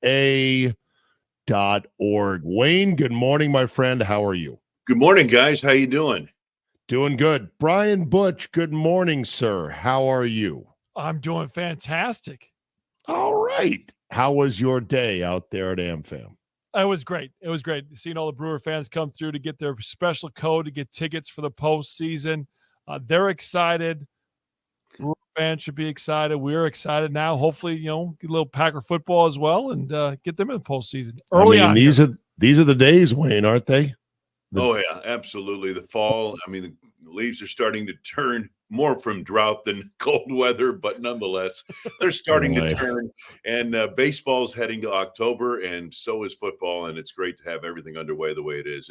Wayne, good morning, my friend. How are you? Good morning, guys. How you doing? Doing good. Brian Butch, good morning, sir. How are you? I'm doing fantastic. All right. How was your day out there at AmFam? It was great. It was great seeing all the Brewer fans come through to get their special code to get tickets for the postseason. They're excited. Brewer fans should be excited. We're excited now. Hopefully, get a little Packer football as well and get them in the postseason early on. These are the days, Wayne, aren't they? Oh yeah, absolutely. The fall. The leaves are starting to turn more from drought than cold weather, but nonetheless, they're starting to turn. And baseball's heading to October, and so is football. And it's great to have everything underway the way it is.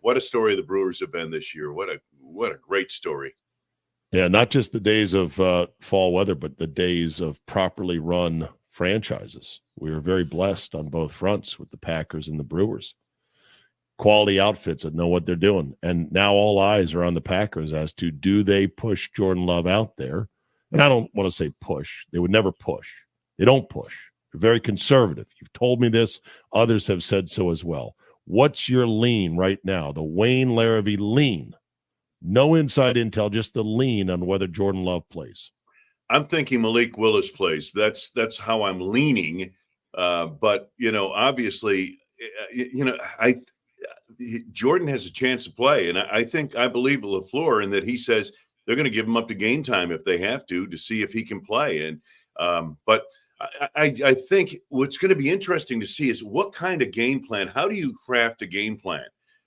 What a story the Brewers have been this year. What a great story. Yeah, not just the days of fall weather, but the days of properly run franchises. We were very blessed on both fronts with the Packers and the Brewers. Quality outfits that know what they're doing. And now all eyes are on the Packers as to, do they push Jordan Love out there? And I don't want to say push. They would never push. They don't push. They're very conservative. You've told me this. Others have said so as well. What's your lean right now? The Wayne Larrivee lean. No inside intel, just the lean on whether Jordan Love plays. I'm thinking Malik Willis plays. That's how I'm leaning. But, obviously, Jordan has a chance to play. And I believe LaFleur in that he says they're going to give him up to game time if they have to see if he can play. And but I think what's going to be interesting to see is what kind of game plan. How do you craft a game plan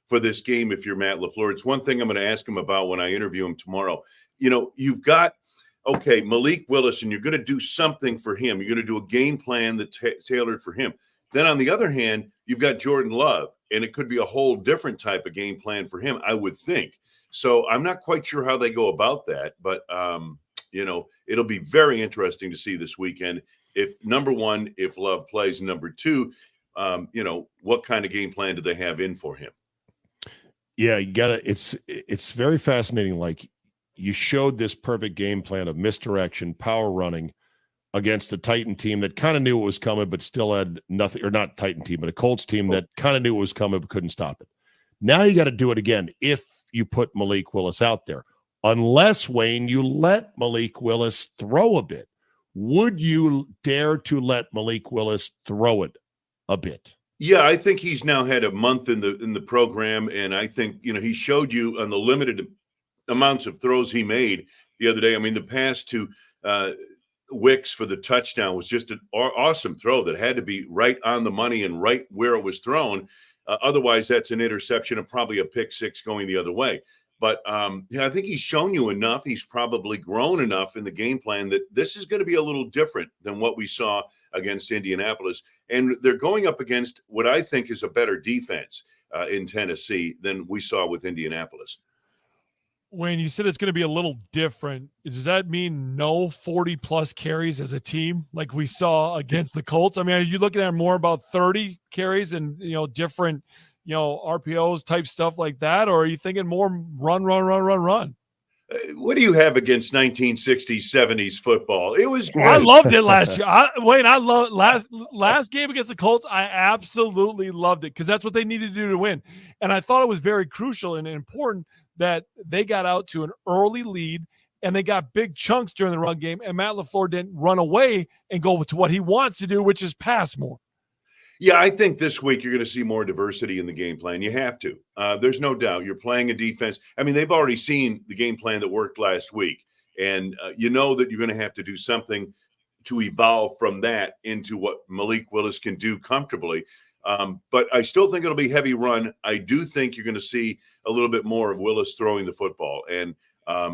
for this game if you're Matt LaFleur? It's one thing I'm going to ask him about when I interview him tomorrow. You've got, Malik Willis, and you're going to do something for him. You're going to do a game plan that's tailored for him. Then on the other hand, you've got Jordan Love, and it could be a whole different type of game plan for him, I would think. So I'm not quite sure how they go about that, but, it'll be very interesting to see this weekend. If number one, if Love plays, number two, what kind of game plan do they have in for him? Yeah, you gotta. It's very fascinating. Like, you showed this perfect game plan of misdirection, power running against a Titan team that kind of knew it was coming, but still had nothing, or not Titan team, but a Colts team that kind of knew it was coming, but couldn't stop it. Now you got to do it again if you put Malik Willis out there. Unless, Wayne, you let Malik Willis throw a bit. Would you dare to let Malik Willis throw it a bit? Yeah, I think he's now had a month in the program, and I think he showed you on the limited amounts of throws he made the other day. The pass to Wicks for the touchdown was just an awesome throw that had to be right on the money and right where it was thrown. Otherwise, that's an interception and probably a pick six going the other way. But I think he's shown you enough. He's probably grown enough in the game plan that this is going to be a little different than what we saw against Indianapolis. And they're going up against what I think is a better defense in Tennessee than we saw with Indianapolis. When you said it's going to be a little different, does that mean no 40-plus carries as a team like we saw against the Colts? Are you looking at more about 30 carries and, different, RPOs type stuff like that? Or are you thinking more run? What do you have against 1960s, 70s football? It was great. I loved it last year. I love last game against the Colts. I absolutely loved it because that's what they needed to do to win. And I thought it was very crucial and important that they got out to an early lead and they got big chunks during the run game, and Matt LaFleur didn't run away and go to what he wants to do, which is pass more. Yeah, I think this week you're going to see more diversity in the game plan. You have to. There's no doubt. You're playing a defense. They've already seen the game plan that worked last week, and that you're going to have to do something to evolve from that into what Malik Willis can do comfortably. But I still think it'll be heavy run. I do think you're going to see a little bit more of Willis throwing the football. And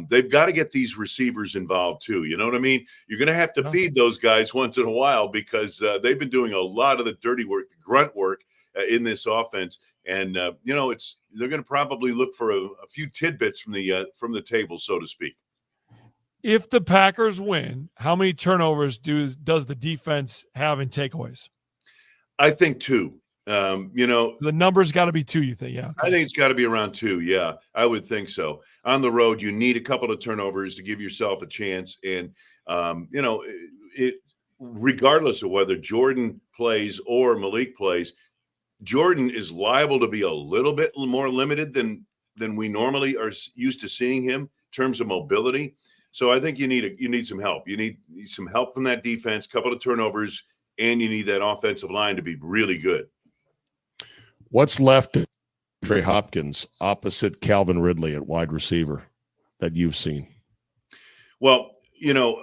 they've got to get these receivers involved too. You know what I mean? You're going to have to feed those guys once in a while because they've been doing a lot of the dirty work, the grunt work in this offense. And, they're going to probably look for a few tidbits from the table, so to speak. If the Packers win, how many turnovers does the defense have in takeaways? I think 2. The number's got to be 2, you think? Yeah. Okay. I think it's got to be around 2. Yeah, I would think so. On the road, you need a couple of turnovers to give yourself a chance. And, regardless of whether Jordan plays or Malik plays, Jordan is liable to be a little bit more limited than we normally are used to seeing him in terms of mobility. So I think you need some help. You need some help from that defense, couple of turnovers, and you need that offensive line to be really good. What's left of Trey Hopkins opposite Calvin Ridley at wide receiver that you've seen? Well,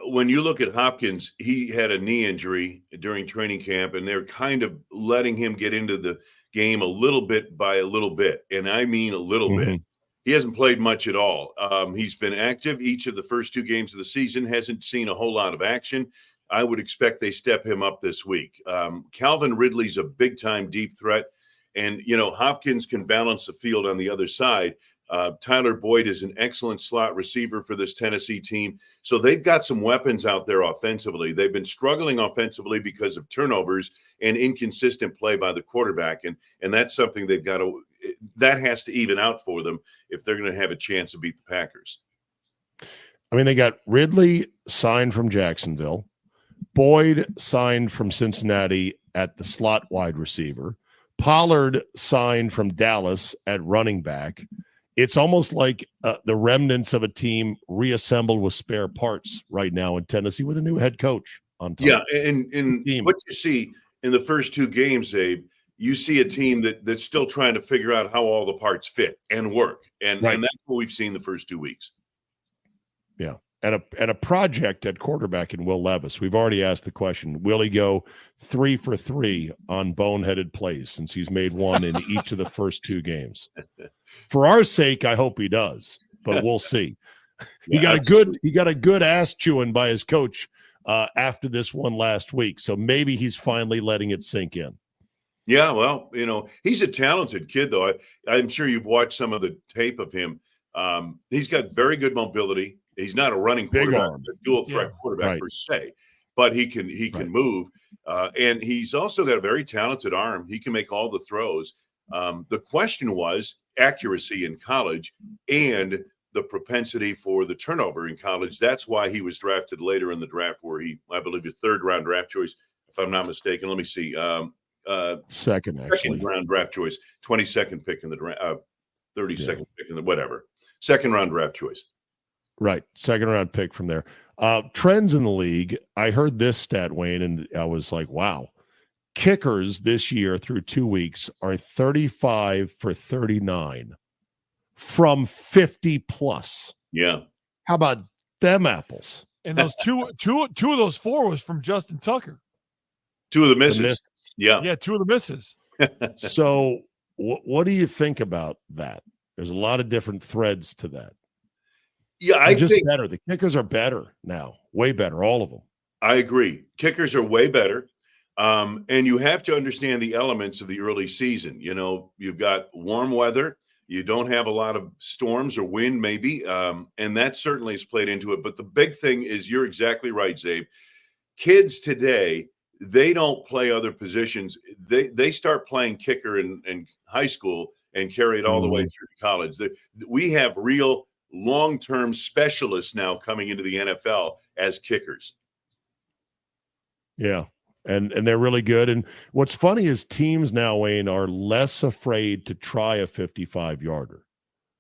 when you look at Hopkins, he had a knee injury during training camp, and they're kind of letting him get into the game a little bit by a little bit. And I mean a little bit. He hasn't played much at all. He's been active each of the first 2 games of the season, hasn't seen a whole lot of action. I would expect they step him up this week. Calvin Ridley's a big-time deep threat, and, Hopkins can balance the field on the other side. Tyler Boyd is an excellent slot receiver for this Tennessee team. So they've got some weapons out there offensively. They've been struggling offensively because of turnovers and inconsistent play by the quarterback. And that's something that has to even out for them if they're going to have a chance to beat the Packers. I mean, they got Ridley signed from Jacksonville, Boyd signed from Cincinnati at the slot wide receiver, Pollard signed from Dallas at running back. It's almost like the remnants of a team reassembled with spare parts right now in Tennessee with a new head coach on top. Yeah, and what you see in the first 2 games, Czabe, you see a team that's still trying to figure out how all the parts fit and work. And that's what we've seen the first 2 weeks. Yeah. And a project at quarterback in Will Levis. We've already asked the question, will he go 3 for 3 on boneheaded plays since he's made 1 in each of the first 2 games? For our sake, I hope he does, but we'll see. He got a good ass chewing by his coach after this one last week. So maybe he's finally letting it sink in. Yeah, well, he's a talented kid, though. I'm sure you've watched some of the tape of him. He's got very good mobility. He's not a running quarterback, a dual threat quarterback per se, but he can move. And he's also got a very talented arm. He can make all the throws. The question was accuracy in college and the propensity for the turnover in college. That's why he was drafted later in the draft, where I believe, a 3rd round draft choice, if I'm not mistaken. Let me see. Second round draft choice, 22nd pick in the draft, 32nd pick in the whatever. 2nd round draft choice. Right. 2nd round pick from there. Trends in the league. I heard this stat, Wayne, and I was like, wow. Kickers this year through 2 weeks are 35 for 39 from 50 plus. Yeah. How about them apples? And those two of those 4 was from Justin Tucker. 2 of the misses. Yeah. 2 of the misses. So what do you think about that? There's a lot of different threads to that. Yeah, I think better. The kickers are better now, way better, all of them. I agree. Kickers are way better. And you have to understand the elements of the early season. You've got warm weather. You don't have a lot of storms or wind, maybe. And that certainly has played into it. But the big thing is, you're exactly right, Czabe. Kids today, they don't play other positions. They start playing kicker in high school and carry it all the way through to college. We have real long-term specialists now coming into the NFL as kickers. Yeah. And they're really good. And what's funny is teams now, Wayne, are less afraid to try a 55-yarder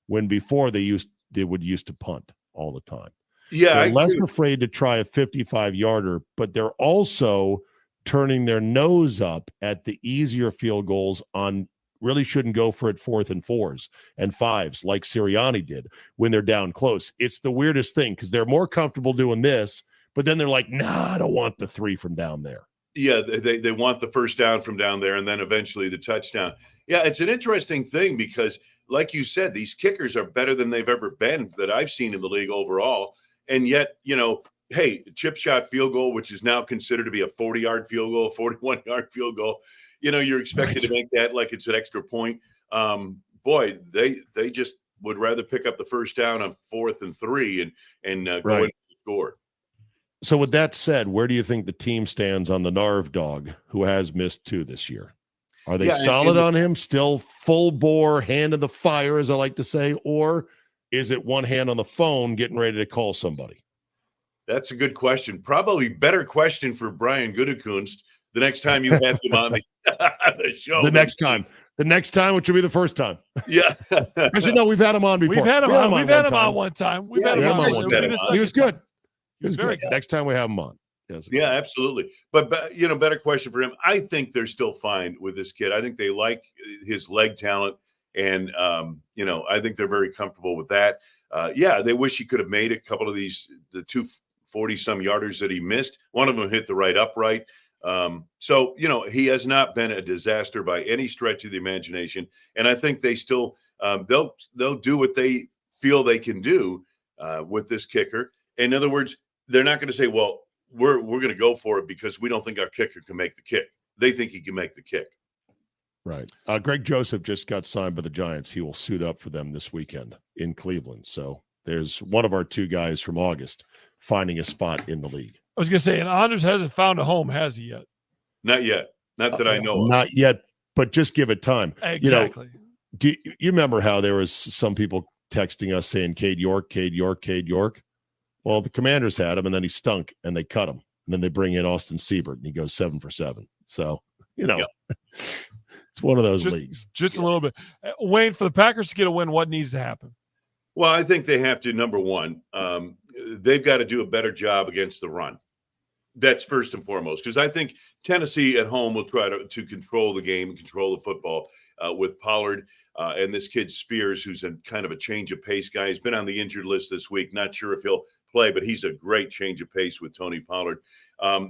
when before they would used to punt all the time. Yeah. They're less afraid to try a 55-yarder, but they're also turning their nose up at the easier field goals on really shouldn't go for it 4th and 4s and 5s like Sirianni did when they're down close. It's the weirdest thing because they're more comfortable doing this, but then they're like, nah, I don't want the 3 from down there. Yeah, they want the first down from down there and then eventually the touchdown. Yeah, it's an interesting thing because, like you said, these kickers are better than they've ever been that I've seen in the league overall. And yet, hey, chip shot field goal, which is now considered to be a 40-yard field goal, 41-yard field goal. You're expected to make that like it's an extra point. Boy, they just would rather pick up the first down on 4th and 3 and go in and score. So with that said, where do you think the team stands on the Narv dog who has missed 2 this year? Are they solid on him? Still full bore, hand in the fire, as I like to say, or is it one hand on the phone getting ready to call somebody? That's a good question. Probably better question for Brian Gutekunst the next time you have him on the show. The next time, which will be the first time. Yeah. Actually, no, we've had him on before. We've had him on one time. We've had him on one time. He was good. He was very good. Next time we have him on. Yes. Yeah, absolutely. But better question for him. I think they're still fine with this kid. I think they like his leg talent, and I think they're very comfortable with that. They wish he could have made a couple of the 240-some yarders that he missed. One of them hit the right upright. He has not been a disaster by any stretch of the imagination. And I think they still they'll do what they feel they can do with this kicker. In other words, they're not going to say, well, we're going to go for it because we don't think our kicker can make the kick. They think he can make the kick. Right. Greg Joseph just got signed by the Giants. He will suit up for them this weekend in Cleveland. So there's one of our two guys from August finding a spot in the league. I was going to say, and Anders hasn't found a home, has he yet? Not yet. Not that I know of. Not yet, but just give it time. Exactly. Do you remember how there was some people texting us saying, Cade York, Cade York, Cade York? Well, the Commanders had him, and then he stunk, and they cut him. And then they bring in Austin Siebert, and he goes 7 for 7. So, it's one of those leagues. Just a little bit. Wayne, for the Packers to get a win, what needs to happen? Well, I think they have to, number one, they've got to do a better job against the run. That's first and foremost, because I think Tennessee at home will try to control the game and control the football with Pollard and this kid Spears, who's a kind of a change of pace guy. He's been on the injured list this week. Not sure if he'll play, but he's a great change of pace with Tony Pollard.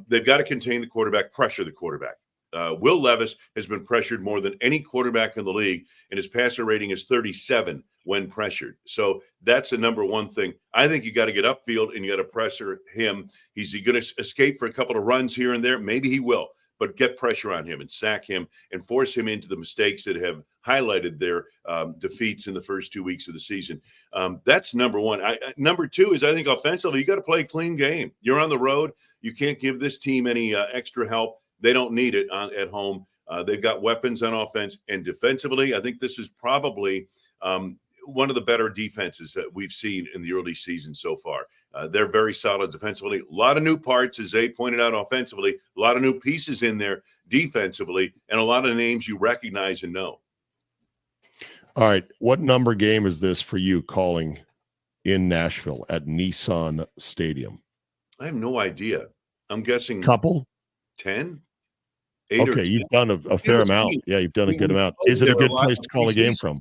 They've got to contain the quarterback, pressure the quarterback. Will Levis has been pressured more than any quarterback in the league, and his passer rating is 37 when pressured. So that's the number one thing. I think you got to get upfield and you got to pressure him. Is he going to escape for a couple of runs here and there? Maybe he will, but get pressure on him and sack him and force him into the mistakes that have highlighted their defeats in the first 2 weeks of the season. That's number one. Number two is, I think offensively, you got to play a clean game. You're on the road. You can't give this team any extra help. They don't need it at home. They've got weapons on offense, and defensively, I think this is probably one of the better defenses that we've seen in the early season so far. They're very solid defensively. A lot of new parts, as they pointed out, offensively, a lot of new pieces in there defensively, and a lot of names you recognize and know. All right. What number game is this for you calling in Nashville at Nissan Stadium? I have no idea. I'm guessing couple 10. Okay, you've done a fair amount. Yeah, you've done a good amount. Is it a good place to call a game from?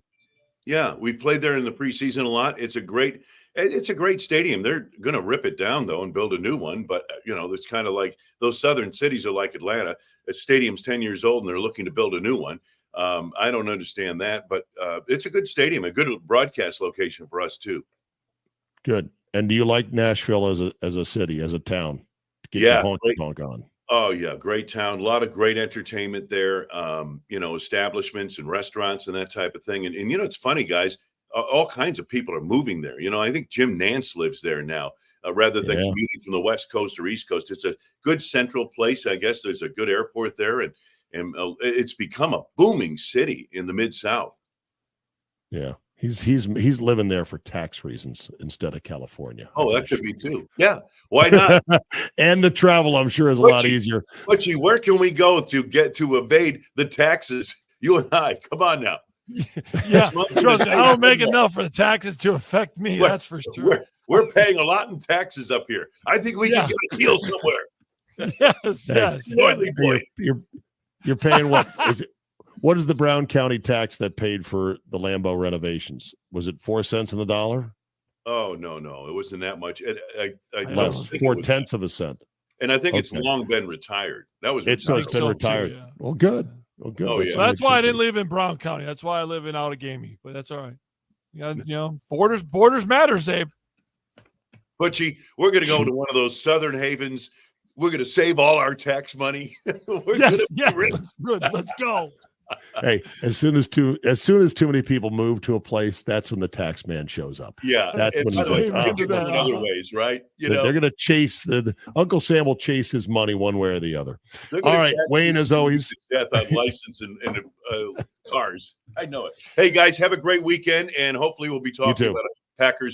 Yeah, we played there in the preseason a lot. It's a great stadium. They're going to rip it down though and build a new one. But it's kind of like those southern cities are like Atlanta. A stadium's 10 years old and they're looking to build a new one. I don't understand that, but it's a good stadium, a good broadcast location for us too. Good. And do you like Nashville as a city, as a town? To get your honk on. Oh, yeah. Great town. A lot of great entertainment there, establishments and restaurants and that type of thing. And it's funny, guys, all kinds of people are moving there. I think Jim Nantz lives there now rather than commuting from the West Coast or East Coast. It's a good central place. I guess there's a good airport there, and it's become a booming city in the Mid-South. Yeah. He's living there for tax reasons instead of California. Oh, that could be too. Yeah, why not? And the travel, I'm sure, is a lot easier. Butchie, where can we go to evade the taxes? You and I, come on now. Yeah, trust me, I don't make enough for the taxes to affect me. That's for sure. We're paying a lot in taxes up here. I think we can get a deal somewhere. Yes. You're paying what? What is the Brown County tax that paid for the Lambeau renovations? Was it 4 cents on the dollar? Oh, no. It wasn't that much. Less, 4/10 of a cent. And I think it's long been retired. That was it's been retired. Too, yeah. Well, good. Oh, yeah. So that's why I didn't live in Brown County. That's why I live in Outagamie. But that's all right. Borders matter, Czabe. Butchie, we're going to go to one of those southern havens. We're going to save all our tax money. Yes, good. Let's go. Hey, as soon as too many people move to a place, that's when the tax man shows up. Yeah, that's when he's like, in other ways, right? They're going to chase Uncle Sam will chase his money one way or the other. All right, Wayne, as always, death on license and cars. I know it. Hey guys, have a great weekend, and hopefully we'll be talking about a Packers